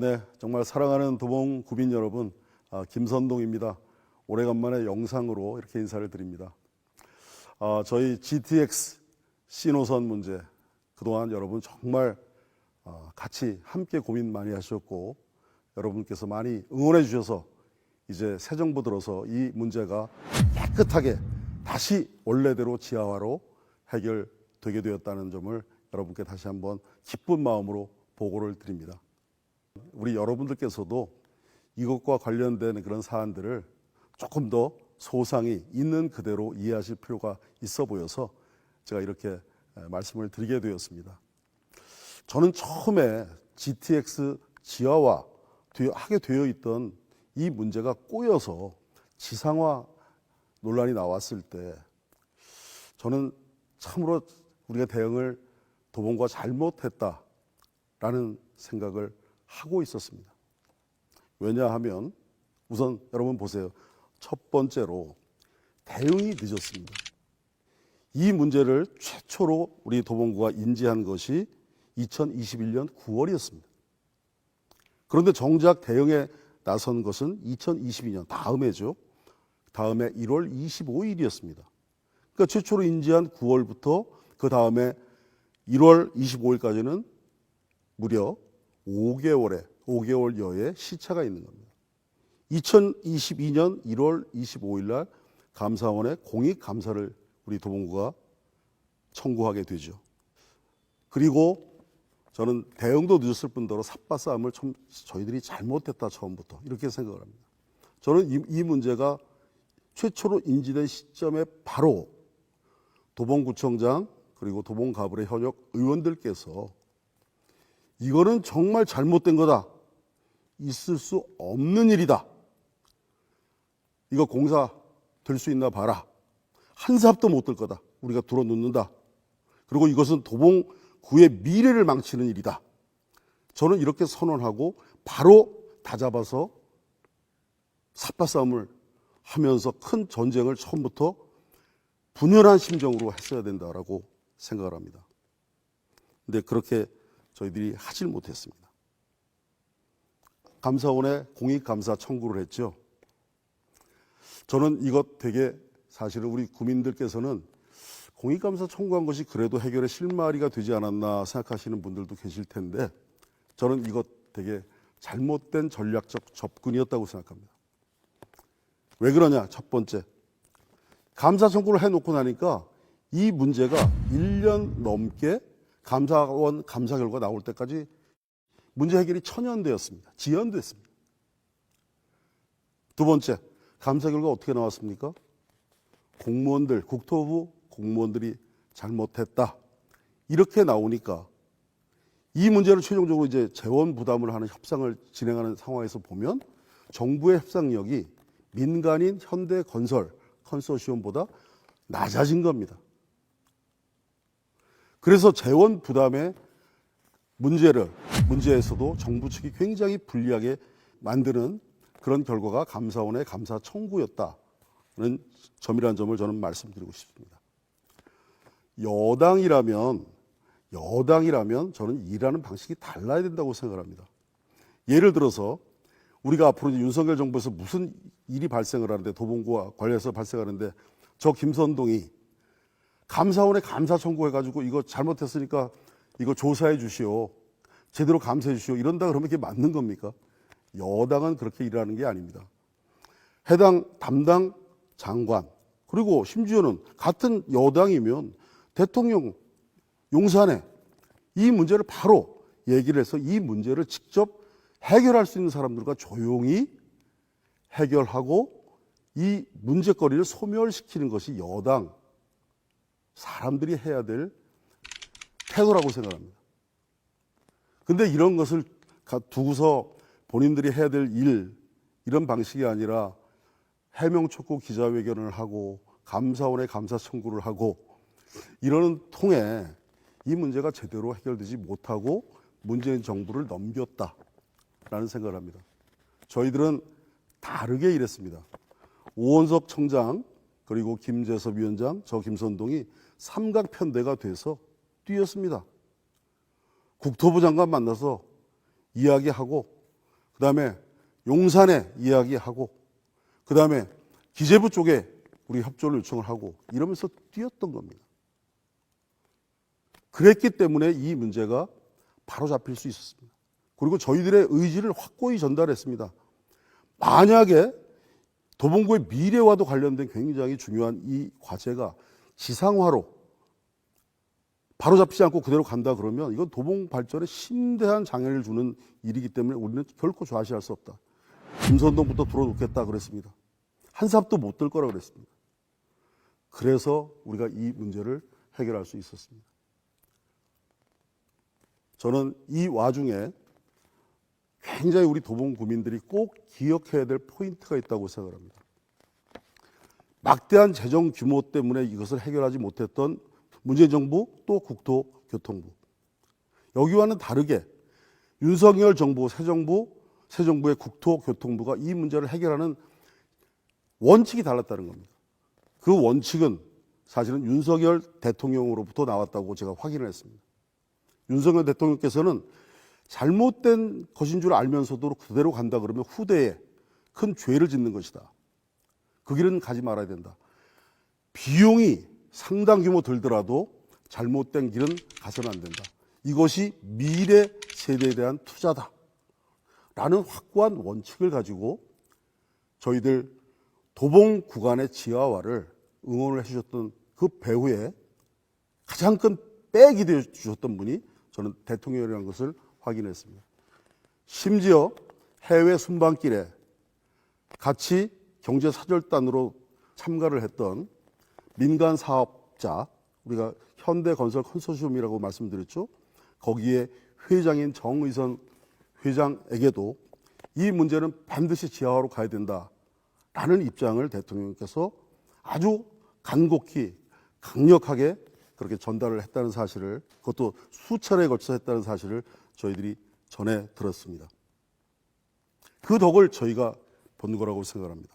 네, 정말 사랑하는 도봉 구민 여러분, 김선동입니다. 오래간만에 영상으로 이렇게 인사를 드립니다. 저희 GTX 신호선 문제, 그동안 여러분 정말 같이 함께 고민 많이 하셨고, 여러분께서 많이 응원해 주셔서 이제 새 정부 들어서 이 문제가 깨끗하게 다시 원래대로 지하화로 해결되게 되었다는 점을 여러분께 다시 한번 기쁜 마음으로 보고를 드립니다. 우리 여러분들께서도 이것과 관련된 그런 사안들을 조금 더 소상히 있는 그대로 이해하실 필요가 있어 보여서 제가 이렇게 말씀을 드리게 되었습니다. 저는 처음에 GTX 지하화 하게 되어 있던 이 문제가 꼬여서 지상화 논란이 나왔을 때 저는 참으로 우리가 대응을 도봉구가 잘못했다라는 생각을 하고 있었습니다. 왜냐하면 우선 여러분 보세요. 첫 번째로 대응이 늦었습니다. 이 문제를 최초로 우리 도봉구가 인지한 것이 2021년 9월이었습니다. 그런데 정작 대응에 나선 것은 2022년 다음해죠. 다음에 1월 25일이었습니다. 그러니까 최초로 인지한 9월부터 그 다음에 1월 25일까지는 무려 5개월여의 시차가 있는 겁니다. 2022년 1월 25일 날 감사원에 공익감사를 우리 도봉구가 청구하게 되죠. 그리고 저는 대응도 늦었을 뿐더러 삿바싸움을 저희들이 잘못했다 처음부터 이렇게 생각을 합니다. 저는 이 문제가 최초로 인지된 시점에 바로 도봉구청장 그리고 도봉가불의 현역 의원들께서 이거는 정말 잘못된 거다. 있을 수 없는 일이다. 이거 공사 될 수 있나 봐라. 한 삽도 못 들 거다. 우리가 들어놓는다. 그리고 이것은 도봉구의 미래를 망치는 일이다. 저는 이렇게 선언하고 바로 다잡아서 삿바싸움을 하면서 큰 전쟁을 처음부터 분열한 심정으로 했어야 된다라고 생각을 합니다. 근데 그렇게 저희들이 하질 못했습니다. 감사원에 공익감사 청구를 했죠. 저는 이것 되게 사실은 우리 구민들께서는 공익감사 청구한 것이 그래도 해결의 실마리가 되지 않았나 생각하시는 분들도 계실 텐데 저는 이것 되게 잘못된 전략적 접근이었다고 생각합니다. 왜 그러냐? 첫 번째, 감사 청구를 해놓고 나니까 이 문제가 1년 넘게 감사원 감사 결과 나올 때까지 문제 해결이 천연되었습니다. 지연됐습니다. 두 번째, 감사 결과 어떻게 나왔습니까? 공무원들, 국토부 공무원들이 잘못했다. 이렇게 나오니까 이 문제를 최종적으로 이제 재원 부담을 하는 협상을 진행하는 상황에서 보면 정부의 협상력이 민간인 현대건설 컨소시엄보다 낮아진 겁니다. 그래서 재원 부담의 문제에서도 정부 측이 굉장히 불리하게 만드는 그런 결과가 감사원의 감사 청구였다는 점이라는 점을 저는 말씀드리고 싶습니다. 여당이라면 저는 일하는 방식이 달라야 된다고 생각합니다. 예를 들어서 우리가 앞으로 윤석열 정부에서 무슨 일이 발생을 하는데 도봉구와 관련해서 발생하는데 저 김선동이 감사원에 감사 청구해가지고 이거 잘못했으니까 이거 조사해 주시오. 제대로 감사해 주시오. 이런다 그러면 이게 맞는 겁니까? 여당은 그렇게 일하는 게 아닙니다. 해당 담당 장관 그리고 심지어는 같은 여당이면 대통령 용산에 이 문제를 바로 얘기를 해서 이 문제를 직접 해결할 수 있는 사람들과 조용히 해결하고 이 문제거리를 소멸시키는 것이 여당 사람들이 해야 될 태도라고 생각합니다. 근데 이런 것을 두고서 본인들이 해야 될 일, 이런 방식이 아니라 해명 촉구 기자회견을 하고 감사원에 감사 청구를 하고 이러는 통에 이 문제가 제대로 해결되지 못하고 문재인 정부를 넘겼다라는 생각을 합니다. 저희들은 다르게 일했습니다. 오원석 청장 그리고 김재섭 위원장, 저 김선동이 삼각편대가 돼서 뛰었습니다. 국토부 장관 만나서 이야기하고, 그 다음에 용산에 이야기하고, 그 다음에 기재부 쪽에 우리 협조를 요청을 하고 이러면서 뛰었던 겁니다. 그랬기 때문에 이 문제가 바로 잡힐 수 있었습니다. 그리고 저희들의 의지를 확고히 전달했습니다. 만약에 도봉구의 미래와도 관련된 굉장히 중요한 이 과제가 지상화로 바로 잡히지 않고 그대로 간다 그러면 이건 도봉 발전에 심대한 장애를 주는 일이기 때문에 우리는 결코 좌시할 수 없다. 김선동부터 불어놓겠다 그랬습니다. 한 삽도 못 들 거라 그랬습니다. 그래서 우리가 이 문제를 해결할 수 있었습니다. 저는 이 와중에 굉장히 우리 도봉 구민들이 꼭 기억해야 될 포인트가 있다고 생각합니다. 막대한 재정 규모 때문에 이것을 해결하지 못했던 문재인 정부 또 국토교통부. 여기와는 다르게 윤석열 정부, 새 정부의 국토교통부가 이 문제를 해결하는 원칙이 달랐다는 겁니다. 그 원칙은 사실은 윤석열 대통령으로부터 나왔다고 제가 확인을 했습니다. 윤석열 대통령께서는 잘못된 것인 줄 알면서도 그대로 간다 그러면 후대에 큰 죄를 짓는 것이다. 그 길은 가지 말아야 된다. 비용이 상당 규모 들더라도 잘못된 길은 가서는 안 된다. 이것이 미래 세대에 대한 투자다. 라는 확고한 원칙을 가지고 저희들 도봉 구간의 지하화를 응원을 해주셨던 그 배후에 가장 큰 백이 되어 주셨던 분이 저는 대통령이라는 것을 확인했습니다. 심지어 해외 순방길에 같이 경제사절단으로 참가를 했던 민간 사업자, 우리가 현대건설 컨소시엄이라고 말씀드렸죠. 거기에 회장인 정의선 회장에게도 이 문제는 반드시 지하화로 가야 된다라는 입장을 대통령께서 아주 간곡히 강력하게 그렇게 전달을 했다는 사실을, 그것도 수차례에 걸쳐서 했다는 사실을 저희들이 전해 들었습니다. 그 덕을 저희가 본 거라고 생각합니다.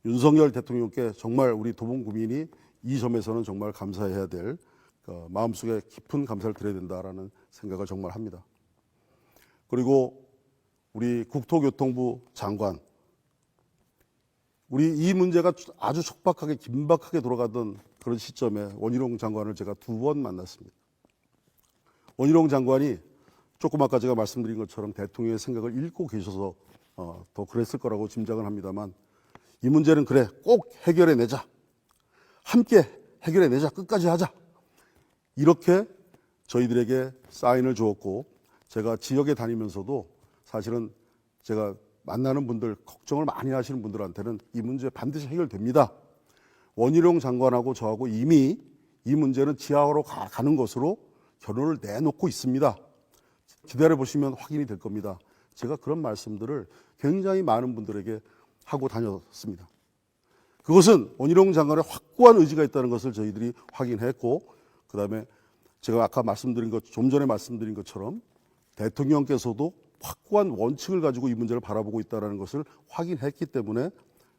윤석열 대통령께 정말 우리 도봉 구민이 이 점에서는 정말 감사해야 될, 마음속에 깊은 감사를 드려야 된다라는 생각을 정말 합니다. 그리고 우리 국토교통부 장관, 우리 이 문제가 아주 촉박하게 긴박하게 돌아가던 그런 시점에 원희룡 장관을 제가 2번 만났습니다. 원희룡 장관이 조금 아까 제가 말씀드린 것처럼 대통령의 생각을 읽고 계셔서 더 그랬을 거라고 짐작은 합니다만, 이 문제는 그래 꼭 해결해내자, 함께 해결해내자, 끝까지 하자, 이렇게 저희들에게 사인을 주었고, 제가 지역에 다니면서도 사실은 제가 만나는 분들, 걱정을 많이 하시는 분들한테는 이 문제 반드시 해결됩니다. 원희룡 장관하고 저하고 이미 이 문제는 지하화로 가는 것으로 결론을 내놓고 있습니다. 기다려보시면 확인이 될 겁니다. 제가 그런 말씀들을 굉장히 많은 분들에게 하고 다녔습니다. 그것은 원희룡 장관의 확고한 의지가 있다는 것을 저희들이 확인했고, 그 다음에 제가 아까 말씀드린 것, 좀 전에 말씀드린 것처럼 대통령께서도 확고한 원칙을 가지고 이 문제를 바라보고 있다는 것을 확인했기 때문에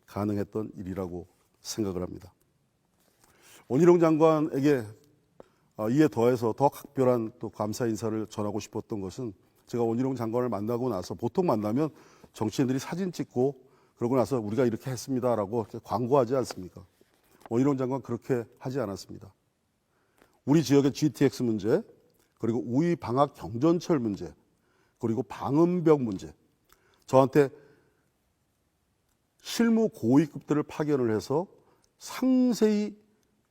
가능했던 일이라고 생각을 합니다. 원희룡 장관에게 이에 더해서 더 각별한 또 감사 인사를 전하고 싶었던 것은, 제가 원희룡 장관을 만나고 나서 보통 만나면 정치인들이 사진 찍고 그러고 나서 우리가 이렇게 했습니다라고 광고하지 않습니까? 원희룡 장관 그렇게 하지 않았습니다. 우리 지역의 GTX 문제, 그리고 우이 방학 경전철 문제, 그리고 방음벽 문제, 저한테 실무 고위급들을 파견을 해서 상세히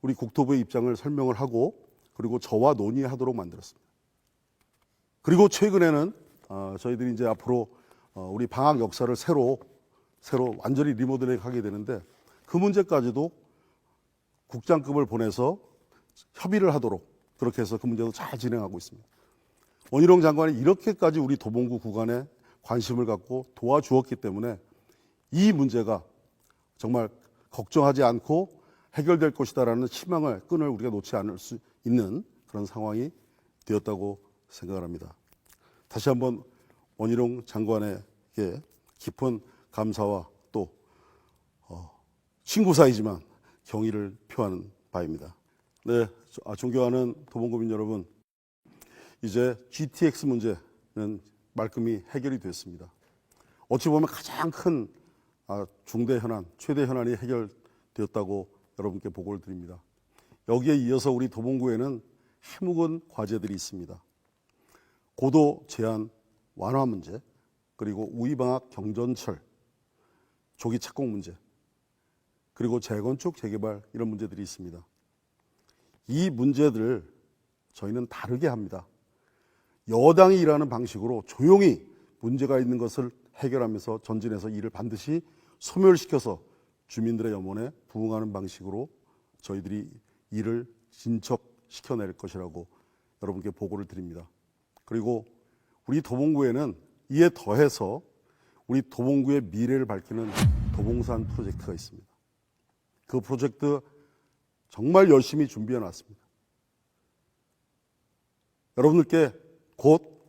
우리 국토부의 입장을 설명을 하고, 그리고 저와 논의하도록 만들었습니다. 그리고 최근에는 저희들이 이제 앞으로 우리 방학 역사를 새로 완전히 리모델링 하게 되는데, 그 문제까지도 국장급을 보내서 협의를 하도록 그렇게 해서 그 문제도 잘 진행하고 있습니다. 원희룡 장관이 이렇게까지 우리 도봉구 구간에 관심을 갖고 도와주었기 때문에 이 문제가 정말 걱정하지 않고 해결될 것이다라는 희망을, 끈을 우리가 놓지 않을 수 있는 그런 상황이 되었다고 생각을 합니다. 다시 한번 원희룡 장관에게 깊은 감사와 또 친구 사이지만 경의를 표하는 바입니다. 네, 존경하는 도봉구민 여러분, 이제 GTX 문제, 말끔히 해결이 됐습니다. 어찌 보면 가장 큰 중대 현안, 최대 현안이 해결되었다고 여러분께 보고를 드립니다. 여기에 이어서 우리 도봉구에는 해묵은 과제들이 있습니다. 고도 제한 완화 문제, 그리고 우이방학 경전철, 조기 착공 문제, 그리고 재건축, 재개발 이런 문제들이 있습니다. 이 문제들을 저희는 다르게 합니다. 여당이 일하는 방식으로 조용히 문제가 있는 것을 해결하면서 전진해서 이를 반드시 소멸시켜서 주민들의 염원에 부응하는 방식으로 저희들이 일을 진척시켜낼 것이라고 여러분께 보고를 드립니다. 그리고 우리 도봉구에는 이에 더해서 우리 도봉구의 미래를 밝히는 도봉산 프로젝트가 있습니다. 그 프로젝트 정말 열심히 준비해 놨습니다. 여러분들께 곧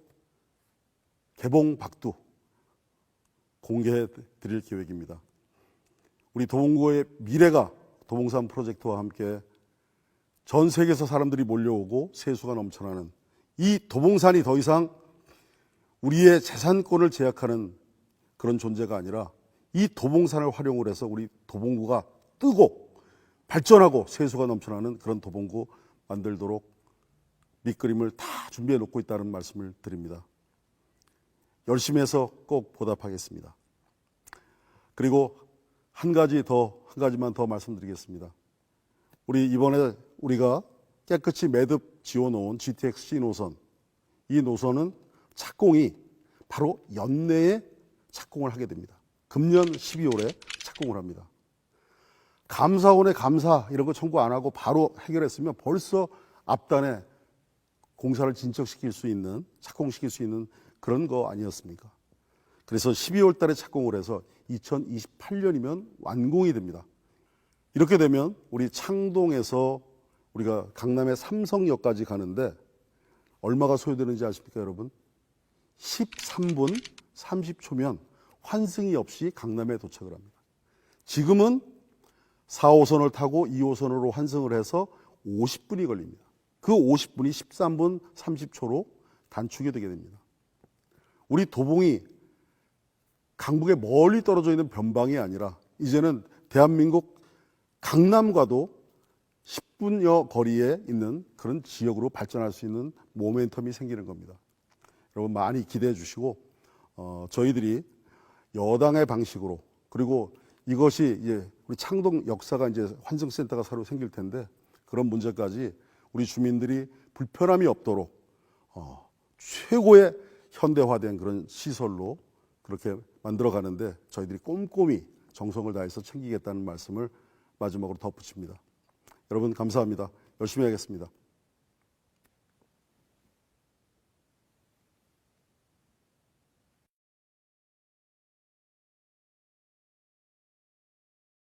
개봉 박두 공개해 드릴 계획입니다. 우리 도봉구의 미래가 도봉산 프로젝트와 함께 전 세계에서 사람들이 몰려오고 세수가 넘쳐나는 이 도봉산이 더 이상 우리의 재산권을 제약하는 그런 존재가 아니라 이 도봉산을 활용을 해서 우리 도봉구가 뜨고 발전하고 세수가 넘쳐나는 그런 도봉구 만들도록 밑그림을 다 준비해 놓고 있다는 말씀을 드립니다. 열심히 해서 꼭 보답하겠습니다. 그리고 한 가지만 더 말씀드리겠습니다. 이번에 우리가 깨끗이 매듭 지어놓은 GTX-C 노선, 이 노선은 착공이 바로 연내에 착공을 하게 됩니다. 금년 12월에 착공을 합니다. 감사원의 감사 이런 거 청구 안 하고 바로 해결했으면 벌써 앞단에 공사를 진척시킬 수 있는, 착공시킬 수 있는 그런 거 아니었습니까? 그래서 12월 달에 착공을 해서 2028년이면 완공이 됩니다. 이렇게 되면 우리 창동에서 우리가 강남의 삼성역까지 가는데 얼마가 소요되는지 아십니까, 여러분? 13분 30초면 환승이 없이 강남에 도착을 합니다. 지금은 4호선을 타고 2호선으로 환승을 해서 50분이 걸립니다. 그 50분이 13분 30초로 단축이 되게 됩니다. 우리 도봉이 강북에 멀리 떨어져 있는 변방이 아니라 이제는 대한민국 강남과도 10분여 거리에 있는 그런 지역으로 발전할 수 있는 모멘텀이 생기는 겁니다. 여러분 많이 기대해 주시고 저희들이 여당의 방식으로, 그리고 이것이 이제 우리 창동 역사가 이제 환승센터가 새로 생길 텐데 그런 문제까지 우리 주민들이 불편함이 없도록 최고의 현대화된 그런 시설로 그렇게 만들어 가는데 저희들이 꼼꼼히 정성을 다해서 챙기겠다는 말씀을 마지막으로 덧붙입니다. 여러분 감사합니다. 열심히 하겠습니다.